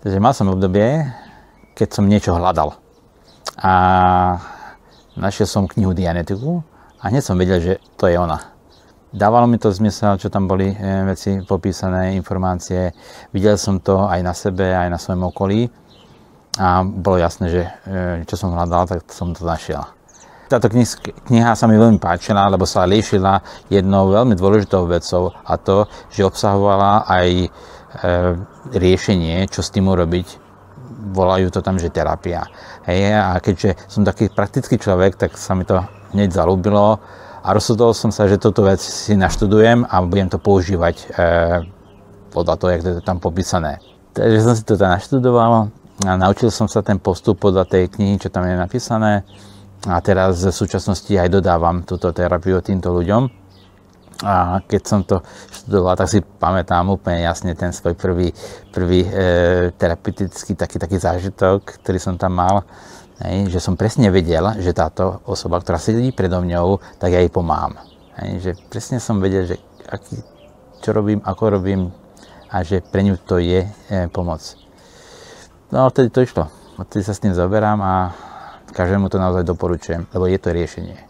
Takže mal som obdobie, keď som niečo hľadal. A našiel som knihu Dianetiku a hneď som vedel, že to je ona. Dávalo mi to zmysel, čo tam boli veci popísané, informácie. Videl som to aj na sebe, aj na svojom okolí. A bolo jasné, že čo som hľadal, tak som to našiel. Táto kniha sa mi veľmi páčila, lebo sa líšila jednou veľmi dôležitou vecou a to, že obsahovala aj riešenie, čo s tým urobiť. Volajú to tam, že terapia. Hej, a keďže som taký praktický človek, tak sa mi to hneď zalúbilo a rozhodol som sa, že túto vec si naštudujem a budem to používať podľa toho, jak to je tam popísané. Takže som si to tam naštudoval a naučil som sa ten postup podľa tej knihy, čo tam je napísané a teraz v súčasnosti aj dodávam túto terapiu týmto ľuďom. A keď som to študoval, tak si pamätám úplne jasne ten svoj prvý terapeutický taký zážitok, ktorý som tam mal, že som presne vedel, že táto osoba, ktorá sedí predo mňou, tak ja jej pomáham. Že presne som vedel, že čo robím, ako robím a že pre ňu to je pomoc. No a vtedy to išlo. Odtedy sa s tým zaoberám a každému to naozaj doporučujem, lebo je to riešenie.